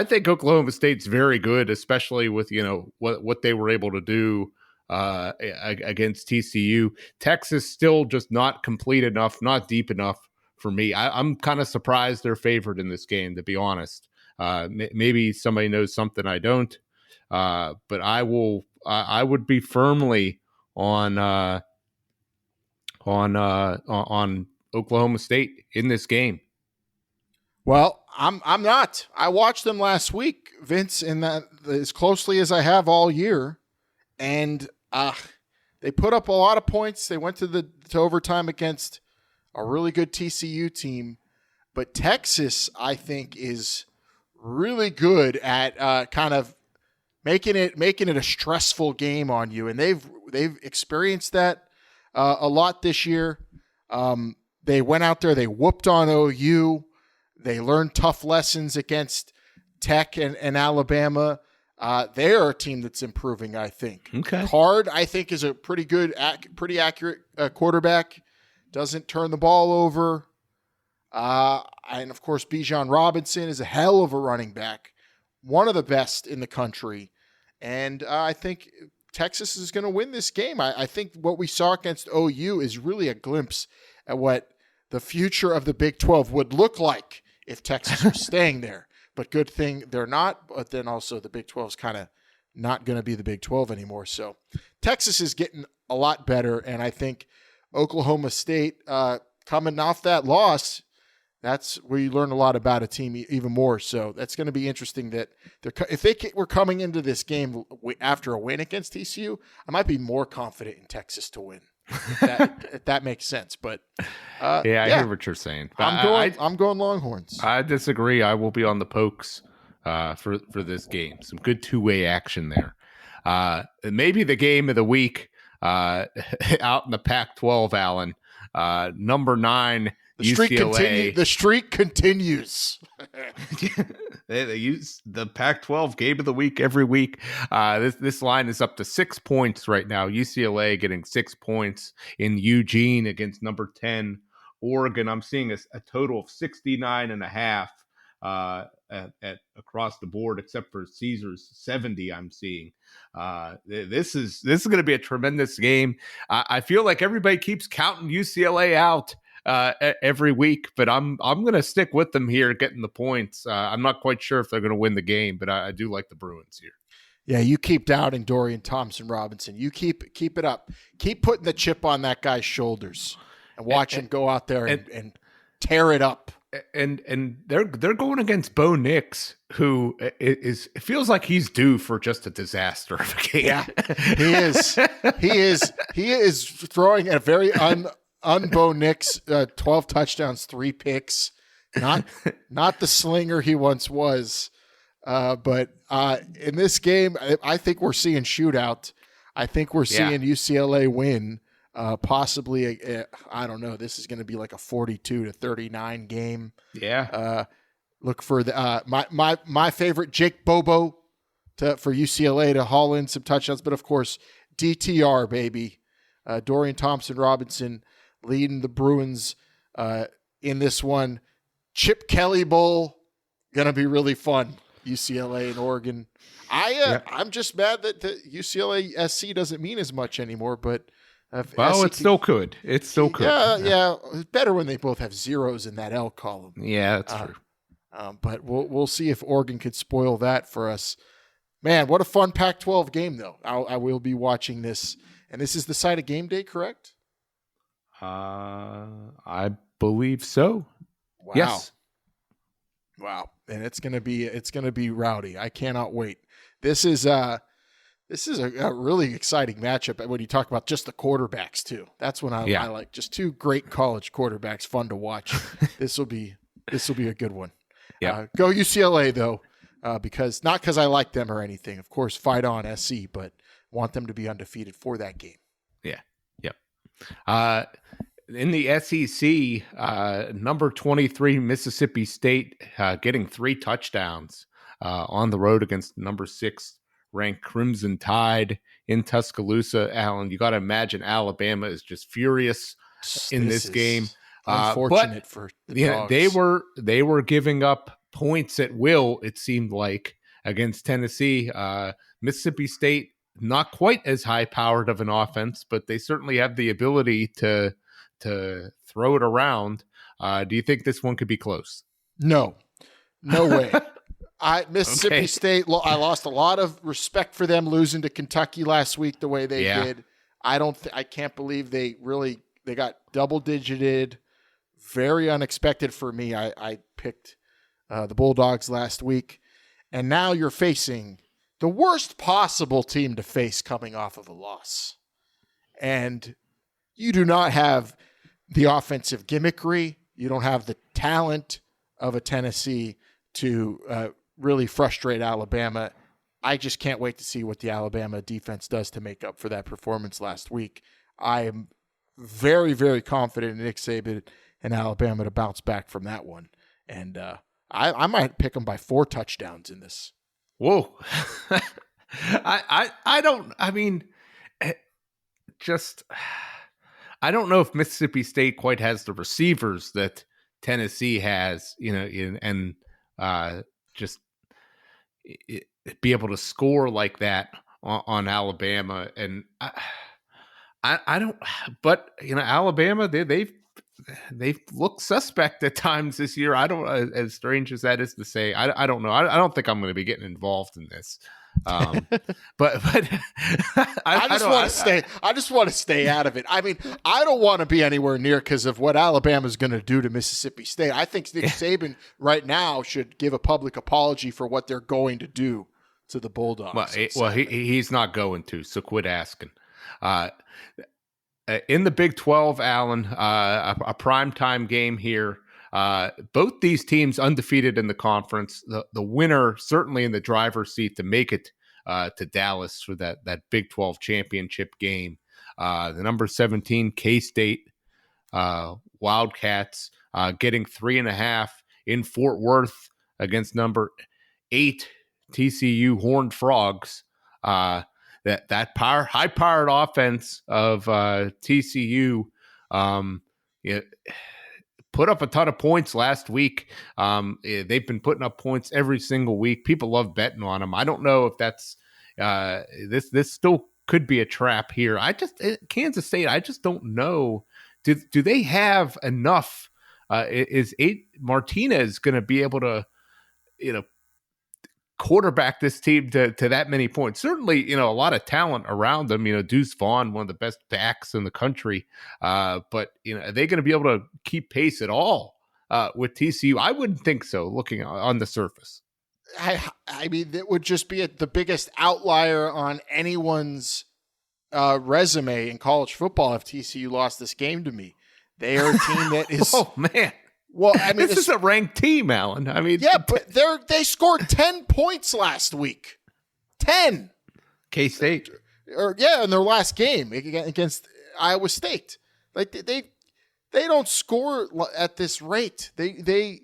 think Oklahoma State's very good, especially with what they were able to do against TCU. Texas still just not complete enough, not deep enough for me. I'm kind of surprised they're favored in this game, to be honest. Maybe somebody knows something I don't, but I would be firmly on Oklahoma State in this game. Well, I'm not. I watched them last week, Vince, in that as closely as I have all year, and they put up a lot of points. They went to overtime against a really good TCU team, but Texas, I think, is really good at kind of making it a stressful game on you, and they've experienced that a lot this year. They went out there, they whooped on OU, they learned tough lessons against Tech and Alabama. They are a team that's improving, I think. Okay. Card, I think, is a pretty good, pretty accurate quarterback. Doesn't turn the ball over. And, of course, Bijan Robinson is a hell of a running back. One of the best in the country. And I think Texas is going to win this game. I think what we saw against OU is really a glimpse at what the future of the Big 12 would look like if Texas was staying there. But good thing they're not. But then also the Big 12 is kind of not going to be the Big 12 anymore. So Texas is getting a lot better. And I think Oklahoma State coming off that loss, that's where you learn a lot about a team even more. So that's going to be interesting that if they were coming into this game after a win against TCU, I might be more confident in Texas to win. If that makes sense. But I hear what you're saying. But I'm going Longhorns. I disagree. I will be on the Pokes for this game. Some good two-way action there. Maybe the game of the week out in the Pac-12, Alan. Number 9. UCLA. The streak continues. They use the Pac-12 game of the week every week. This line is up to 6 points right now. UCLA getting 6 points in Eugene against number 10 Oregon. I'm seeing a total of 69.5 at across the board, except for Caesars 70. I'm seeing. This is going to be a tremendous game. I feel like everybody keeps counting UCLA out every week, but I'm going to stick with them here, getting the points. I'm not quite sure if they're going to win the game, but I do like the Bruins here. Yeah, you keep doubting Dorian Thompson-Robinson. You keep it up. Keep putting the chip on that guy's shoulders and watch him go out there and tear it up. And they're going against Bo Nix, who it feels like he's due for just a disaster of a game. Yeah, he is throwing a very Bo Nix, 12 touchdowns, 3 picks. Not the slinger he once was. But in this game, I think we're seeing shootout. I think we're seeing UCLA win. Possibly, I don't know. This is going to be like a 42-39 game. Yeah. Look for the my favorite Jake Bobo for UCLA to haul in some touchdowns. But of course, DTR baby, Dorian Thompson-Robinson leading the Bruins in this one. Chip Kelly Bowl, gonna be really fun. UCLA and Oregon. I'm just mad that the UCLA SC doesn't mean as much anymore, but it still could. It still could. Yeah. It's better when they both have zeros in that L column. Yeah, that's true. But we'll see if Oregon could spoil that for us. Man, what a fun Pac-12 game, though. I will be watching this, and this is the site of game day, correct? I believe so. Wow. Yes. Wow. And it's gonna be rowdy. I cannot wait. This is a really exciting matchup when you talk about just the quarterbacks too. That's when I like just 2 great college quarterbacks, fun to watch. This will be a good one. Yeah. Go UCLA though, because I like them or anything. Of course, fight on SC, but want them to be undefeated for that game. Yeah. Yep. In the SEC, number 23 Mississippi State getting 3 touchdowns on the road against number 6 ranked Crimson Tide in Tuscaloosa. Alan, you got to imagine Alabama is just furious in this game. Unfortunate for the dogs. They were giving up points at will, it seemed like, against Tennessee. Mississippi State, not quite as high-powered of an offense, but they certainly have the ability to throw it around. Do you think this one could be close? No way. Mississippi State, I lost a lot of respect for them losing to Kentucky last week the way they did. I can't believe they got double-digited. Very unexpected for me. I picked the Bulldogs last week, and now you're facing the worst possible team to face coming off of a loss. And you do not have the offensive gimmickry. You don't have the talent of a Tennessee to really frustrate Alabama I just can't wait to see what the Alabama defense does to make up for that performance last week. I am very, very confident in Nick Saban and Alabama to bounce back from that one. And I might pick them by 4 touchdowns in this. Whoa. I don't, I mean, just, I don't know if Mississippi State quite has the receivers that Tennessee has, and just be able to score like that on Alabama. And I don't, but Alabama, they've looked suspect at times this year. I don't, as strange as that is to say, I don't know. I don't think I'm going to be getting involved in this. But I just want to stay out of it. I mean, I don't want to be anywhere near because of what Alabama's going to do to Mississippi State. I think Nick Saban right now should give a public apology for what they're going to do to the Bulldogs. He's not going to, so quit asking. In the Big 12, Alan, a primetime game here. Both these teams undefeated in the conference. The winner certainly in the driver's seat to make it to Dallas for that Big 12 championship game. The number 17 K-State Wildcats getting 3.5 in Fort Worth against number 8 TCU Horned Frogs. That high-powered offense of TCU put up a ton of points last week. They've been putting up points every single week. People love betting on them. I don't know if that's this still could be a trap here. Kansas State, I just don't know. Do they have enough? Is Martinez going to be able to, quarterback this team to that many points? Certainly, a lot of talent around them. Deuce Vaughn, one of the best backs in the country. But are they going to be able to keep pace at all with TCU? I wouldn't think so, looking on the surface. I mean, it would just be the biggest outlier on anyone's resume in college football if TCU lost this game to me. They are a team that is. Oh man. Well, I mean, this is a ranked team, Alan. I mean, yeah, but they scored 10 points last week. 10. K-State. In their last game against Iowa State. Like they don't score at this rate. They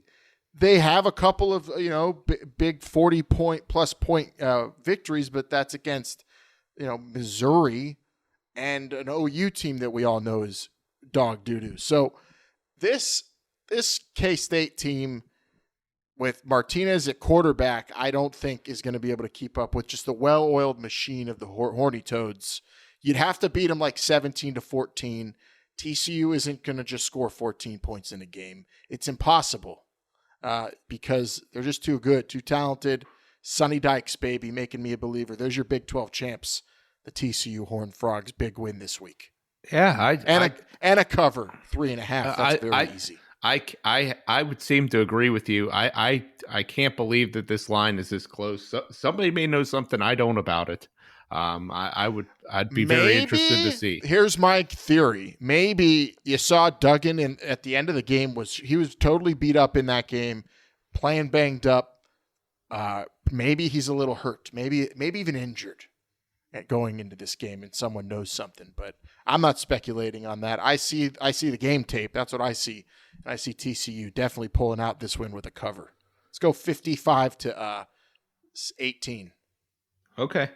have a couple of big 40-plus point victories, but that's against Missouri and an OU team that we all know is dog doo-doo. So this K-State team with Martinez at quarterback, I don't think is going to be able to keep up with just the well-oiled machine of the Horny Toads. You'd have to beat them like 17-14. TCU isn't going to just score 14 points in a game. It's impossible because they're just too good, too talented. Sonny Dykes, baby, making me a believer. There's your Big 12 champs, the TCU Horned Frogs. Big win this week. Yeah, and a cover 3.5. That's very easy. I would seem to agree with you. I can't believe that this line is this close. Somebody may know something I don't about it. I'd be very interested to see. Here's my theory. Maybe you saw Duggan at the end of the game he was totally beat up in that game, playing banged up. Maybe he's a little hurt. Maybe even injured going into this game, and someone knows something. But I'm not speculating on that. I see the game tape. That's what I see. I see TCU definitely pulling out this win with a cover. Let's go 55-18. Okay.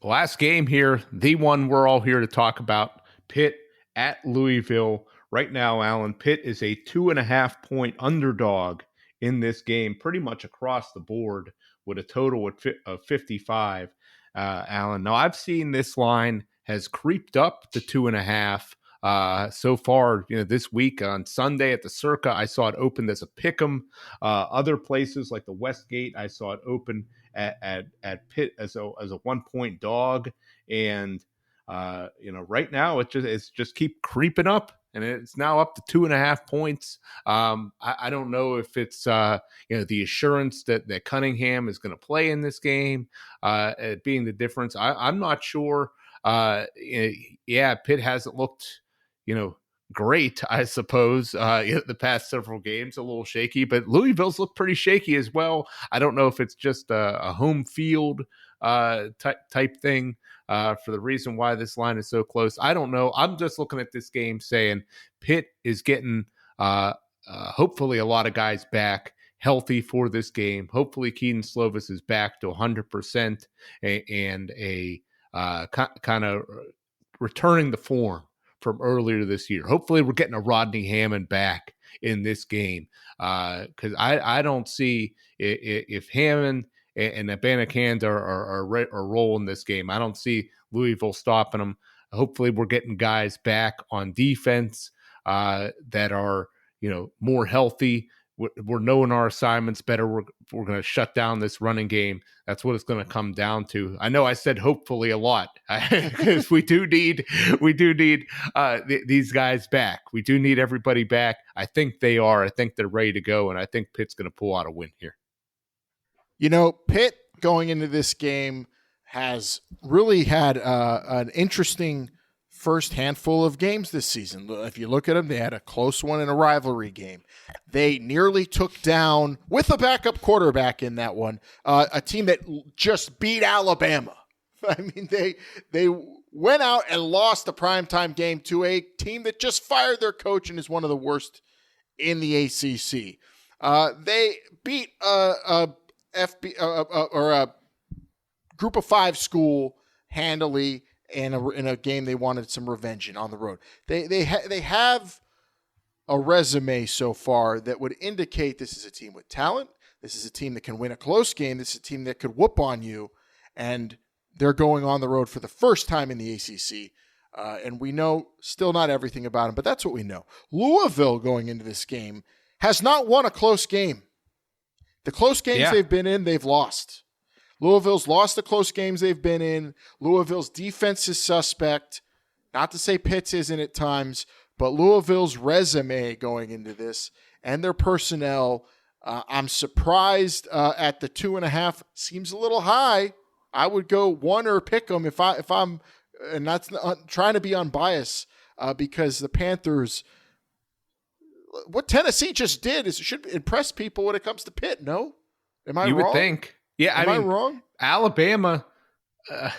Last game here, the one we're all here to talk about, Pitt at Louisville. Right now, Alan, Pitt is a 2.5-point underdog in this game, pretty much across the board with a total of 55, Alan. Now, I've seen this line has creeped up to 2.5 so far, this week. On Sunday at the Circa, I saw it opened as a pick'em. Other places like the Westgate, I saw it open at Pitt as a 1-point dog. And right now it's just keep creeping up, and it's now up to 2.5 points. I don't know if it's the assurance that Cunningham is going to play in this game being the difference. I'm not sure. Pitt hasn't looked great, I suppose. The past several games, a little shaky, but Louisville's looked pretty shaky as well. I don't know if it's just a home field type thing for the reason why this line is so close. I don't know. I'm just looking at this game saying Pitt is getting hopefully a lot of guys back healthy for this game. Hopefully Keaton Slovis is back to 100% and a kind of returning the form from earlier this year. Hopefully we're getting a Rodney Hammond back in this game because I don't see if Hammond and Abanikanda are rolling this game. I don't see Louisville stopping them. Hopefully we're getting guys back on defense that are, more healthy. We're knowing our assignments better. We're going to shut down this running game. That's what it's going to come down to. I know I said hopefully a lot because we do need these guys back. We do need everybody back. I think they are. I think they're ready to go, and I think Pitt's going to pull out a win here. Pitt going into this game has really had an interesting first handful of games this season. If you look at them, they had a close one in a rivalry game. They nearly took down, with a backup quarterback in that one, a team that just beat Alabama. I mean, they went out and lost the primetime game to a team that just fired their coach and is one of the worst in the ACC. They beat a Group of 5 school handily in a game they wanted some revenge in on the road. They have a resume so far that would indicate this is a team with talent. This is a team that can win a close game. This is a team that could whoop on you, and they're going on the road for the first time in the ACC. And we know still not everything about them, but that's what we know. Louisville going into this game has not won a close game. The close games they've been in, they've lost. Louisville's lost the close games they've been in. Louisville's defense is suspect. Not to say Pitt's isn't at times, but Louisville's resume going into this and their personnel, I'm surprised at the 2.5. Seems a little high. I would go 1 or pick them if I'm, and that's trying to be unbiased because the Panthers, what Tennessee just did is it should impress people when it comes to Pitt. No, am I wrong? You would think. Yeah, Am I wrong? Alabama, how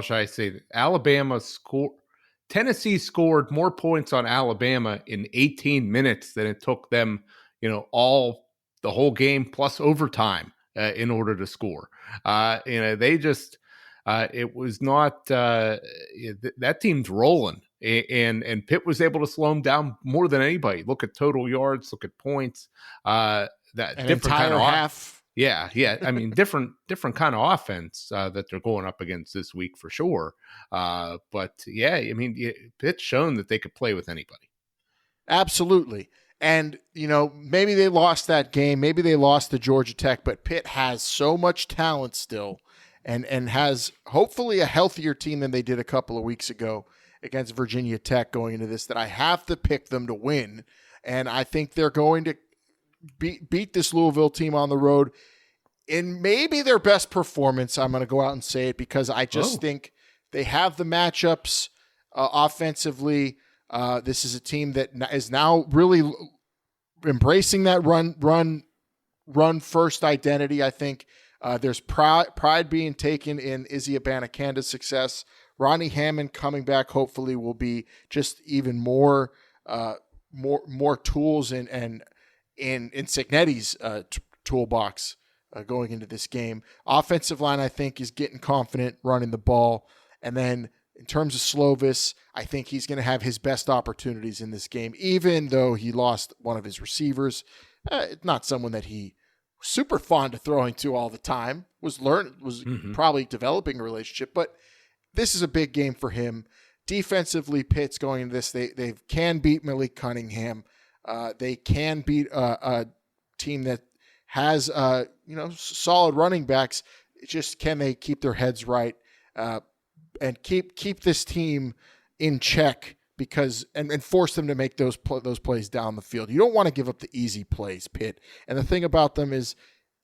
should I say that? Tennessee scored more points on Alabama in 18 minutes than it took them, the whole game plus overtime in order to score. They just, it was not, that team's rolling. And Pitt was able to slow him down more than anybody. Look at total yards, look at points. That an different entire kind of half. Yeah. I mean, different kind of offense that they're going up against this week for sure. But yeah, I mean, Pitt's shown that they could play with anybody. Absolutely. And, maybe they lost that game. Maybe they lost to Georgia Tech, but Pitt has so much talent still and has hopefully a healthier team than they did a couple of weeks ago against Virginia Tech going into this that I have to pick them to win. And I think they're going to beat this Louisville team on the road in maybe their best performance. I'm going to go out and say it because I just think they have the matchups offensively. This is a team that is now really embracing that run first identity. I think there's pride being taken in Izzy Abanikanda's success. Rodney Hammond coming back hopefully will be just even more tools in Cignetti's toolbox going into this game. Offensive line, I think, is getting confident running the ball. And then in terms of Slovis, I think he's going to have his best opportunities in this game, even though he lost one of his receivers. Not someone that he was super fond of throwing to all the time. Was probably developing a relationship, but this is a big game for him. Defensively, Pitt's going into this. They can beat Malik Cunningham. They can beat a team that has solid running backs. It's just can they keep their heads right and keep this team in check and force them to make those plays down the field. You don't want to give up the easy plays, Pitt. And the thing about them is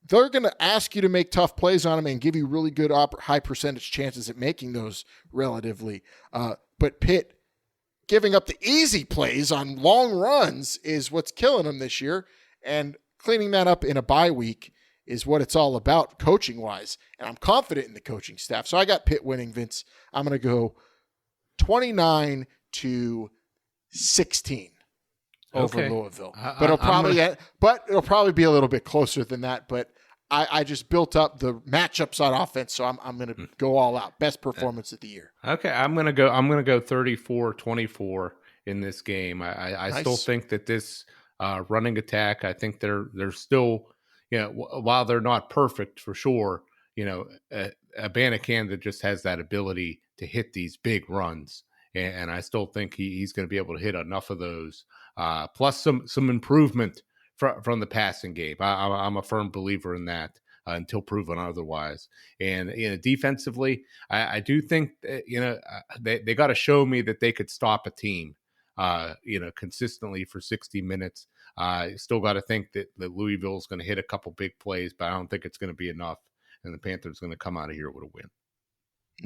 they're going to ask you to make tough plays on them and give you really good high percentage chances at making those relatively. But Pitt giving up the easy plays on long runs is what's killing them this year. And cleaning that up in a bye week is what it's all about coaching-wise. And I'm confident in the coaching staff. So I got Pitt winning, Vince. I'm going to go 29-16 over Louisville. But it'll probably be a little bit closer than that. But I just built up the matchups on offense, so I'm going to go all out. Best performance of the year. Okay, I'm going to go 34-24 in this game. I Nice. still think that this running attack, I think they're still, while they're not perfect for sure, Abanikanda just has that ability to hit these big runs, and I still think he's going to be able to hit enough of those. Plus some improvement from the passing game. I'm a firm believer in that until proven otherwise. And defensively, I do think they got to show me that they could stop a team, consistently for 60 minutes. Still got to think that Louisville is going to hit a couple big plays, but I don't think it's going to be enough. And the Panthers going to come out of here with a win.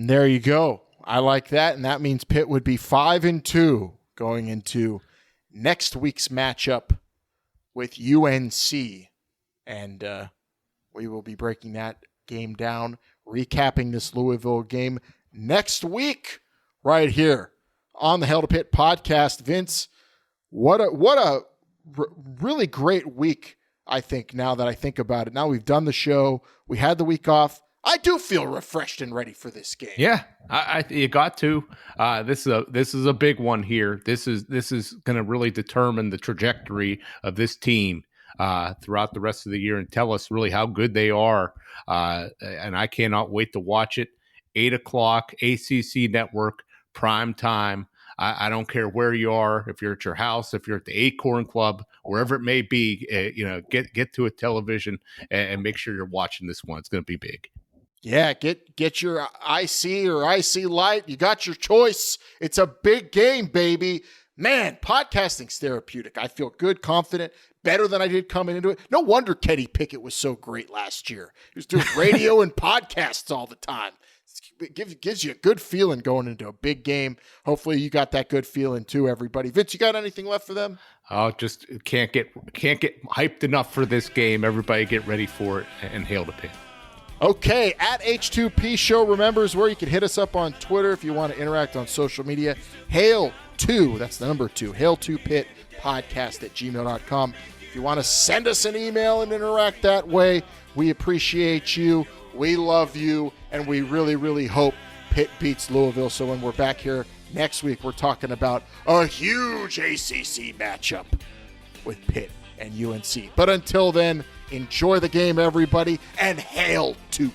There you go. I like that, and that means Pitt would be 5-2 going into next week's matchup with UNC, and we will be breaking that game down, recapping this Louisville game next week right here on the Hail to Pitt podcast. Vince, what a really great week, I think, now that I think about it. Now we've done the show. We had the week off. I do feel refreshed and ready for this game. Yeah, you got to. This is a big one here. This is going to really determine the trajectory of this team throughout the rest of the year and tell us really how good they are. And I cannot wait to watch it. 8:00 ACC Network, prime time. I don't care where you are, if you're at your house, if you're at the Acorn Club, wherever it may be, get to a television and make sure you're watching this one. It's going to be big. Yeah, get your IC or IC Light. You got your choice. It's a big game, baby. Man, podcasting's therapeutic. I feel good, confident, better than I did coming into it. No wonder Kenny Pickett was so great last year. He was doing radio and podcasts all the time. It gives you a good feeling going into a big game. Hopefully you got that good feeling too, everybody. Vince, you got anything left for them? Oh, just can't get hyped enough for this game. Everybody get ready for it and hail to Pitt. Okay, at H2P Show, remember, is where you can hit us up on Twitter if you want to interact on social media. Hail2, that's the number 2, Hail2Pitt podcast at gmail.com. If you want to send us an email and interact that way, we appreciate you. We love you, and we really, really hope Pitt beats Louisville. So when we're back here next week, we're talking about a huge ACC matchup with Pitt and UNC. But until then, enjoy the game, everybody, and hail to